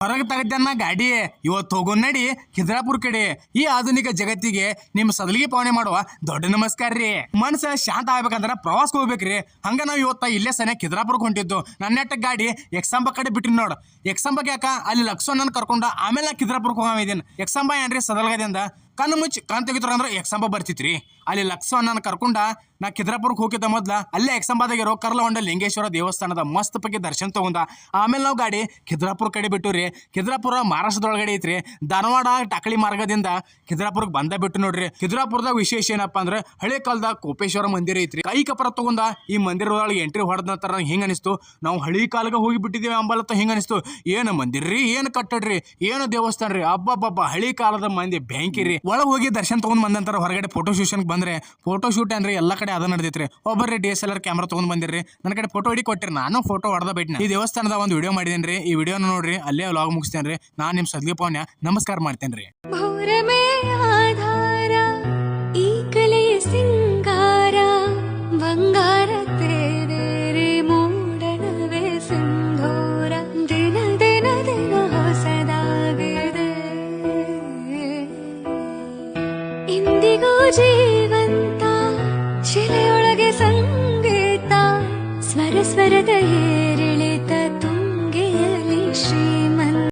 ಹೊರಗೆ ತೆಗೆದನ್ನ ಗಾಡಿ ಇವತ್ತು ಹೋಗೋನ್ ನಡಿ ಖಿದ್ರಾಪುರ ಕಡೆ. ಈ ಆಧುನಿಕ ಜಗತ್ತಿಗೆ ನಿಮ್ಮ ಸದಲಿಗೆ ಪಾವನೆ ಮಾಡುವ ದೊಡ್ಡ ನಮಸ್ಕಾರ ರೀ. ಮನಸ್ಸ ಶಾಂತ ಆಗ್ಬೇಕಂದ್ರ ಪ್ರವಾಸಕ್ಕೆ ಹೋಗ್ಬೇಕ್ರಿ. ಹಂಗ ನಾವು ಇವತ್ತ ಇಲ್ಲೇ ಸನೆ ಖಿದ್ರಾಪುರಕ್ಕೆ ಹೊಂಟಿದ್ದು. ನನ್ನ ನೆಟ್ಟಗೆ ಗಾಡಿ ಎಕ್ಸಾಂಬ ಕಡೆ ಬಿಟ್ಟಿನಿ ನೋಡು. ಎಕ್ಸಾಂಬಕ್ಕೆ ಯಾಕ ಅಲ್ಲಿ ಲಕ್ಸೋನ್ ಕರ್ಕೊಂಡ ಆಮೇಲೆ ನಾ ಖಿದ್ರಾಪುರಕ್ಕೆ ಹೋಗಿದ್ದೀನಿ. ಎಕ್ಸಾಂಬ ಏನ್ರಿ ಸದಲ್ಗದಿಂದ ಕಣ್ಣು ಮುಚ್ಚಿ ಕಣ್ ತೆಗಿತಾರ ಅಂದ್ರೆ ಎಕ್ಸಾಂಬ ಬರ್ತಿತ್ರಿ. ಅಲ್ಲಿ ಲಕ್ಸೋನ್ ಕರ್ಕೊಂಡ ನಾ ಖಿದ್ರಾಪುರಕ್ಕೆ ಹೋಗಿದ್ದ ಮೊದ್ಲ ಅಲ್ಲೇ ಎಕ್ಸಾಂಬಾದಾಗಿರೋ ಕರ್ಲಹೊಂಡ ಲಿಂಗೇಶ್ವರ ದೇವಸ್ಥಾನದ ಮಸ್ತ್ ಬಗ್ಗೆ ದರ್ಶನ ತಗೊಂಡ. ಆಮೇಲೆ ನಾವು ಗಾಡಿ ಖಿದ್ರಾಪುರ ಕಡೆ ಬಿಟ್ಟು ರೀ. ಖಿದ್ರಾಪುರ ಮಹಾರಾಷ್ಟ್ರದೊಳಗಡೆ ಐತ್ರಿ. ಧಾರವಾಡ ಟಕಳಿ ಮಾರ್ಗದಿಂದ ಖಿದ್ರಾಪುರಕ್ಕೆ ಬಂದ ಬಿಟ್ಟು ನೋಡ್ರಿ. ಖಿದ್ರಾಪುರದಾಗ ವಿಶೇಷ ಏನಪ್ಪಾ ಅಂದ್ರೆ ಹಳೆ ಕಾಲದ ಕೋಪೇಶ್ವರ ಮಂದಿರ ಐತ್ರಿ. ಕೈ ಕಪರ ತಗೊಂಡ ಈ ಮಂದಿರದೊಳಗೆ ಎಂಟ್ರಿ ಹೊಡೆದ ನಂತರ ಹಿಂಗ ಅನಿಸ್ತು, ನಾವು ಹಳಿ ಕಾಲಕ್ಕೆ ಹೋಗಿ ಬಿಟ್ಟಿದ್ದೀವಿ ಅಂಬಲತ್ತ ಹಿಂಗ ಅನಿಸ್ತು. ಏನು ಮಂದಿರ ರೀ, ಏನು ಕಟ್ಟಡ್ರಿ, ಏನು ದೇವಸ್ಥಾನ ರೀ, ಅಬ್ಬಬ್ಬಬ್ಬ ಹಳಿ ಕಾಲದ ಮಂದಿ ಬ್ಯಾಂಕಿ ರೀ. ಒಳಗೆ ಹೋಗಿ ದರ್ಶನ ತಗೊಂಡ್ ಬಂದಂತರ ಹೊರಗಡೆ ಫೋಟೋ ಶೂಷನ್ಗೆ ಬಂದ್ರೆ ಫೋಟೋ ಶೂಟ್ ಏನ್ರಿ ಎಲ್ಲ ಕಡೆ ಅದ ನಡೆದೈತ್ರಿ. ಒಬ್ಬರ್ರಿ DSLR ಕ್ಯಾಮ್ರಾ ತಗೊಂಡ್ ಬಂದಿರ್ರಿ. ನನ್ನ ಕಡೆ ಫೋಟೋ ಹಿಡಿ ಕೊಟ್ಟಿರಿ, ನಾನು ಫೋಟೋ ಹೊಡೆದ ಬಿಟ್ಟಿನ. ಈ ದೇವಸ್ಥಾನದ ಒಂದು ವಿಡಿಯೋ ಮಾಡಿದೇನ್ರಿ. ಈ ವಿಡಿಯೋನ ನೋಡ್ರಿ, ಅಲ್ಲೇ ವ್ಲಾಗ್ ಮುಗಿಸ್ತೇನ್ರಿ. ನಾನು ನಿಮ್ ಸದ್ಲಿ ಪವನ್ಯ ನಮಸ್ಕಾರ ಮಾಡ್ತೇನ್ರಿ. ಈ ಕಲೆಯ ಸಿಂಗಾರ ಬಂಗಾರ ತೇರೆ ಮೂಡಣವೇ ಸಿಂಧೂರ ದಿನ ದಿನ ದಿನ ಹೊಸದಾಗಿದೆ ಇಂದಿಗೂ ಜೀವಂತ ಶಿಲೆಯೊಳಗೆ ಸಂಗೀತ ಸ್ವರ ಸ್ವರದ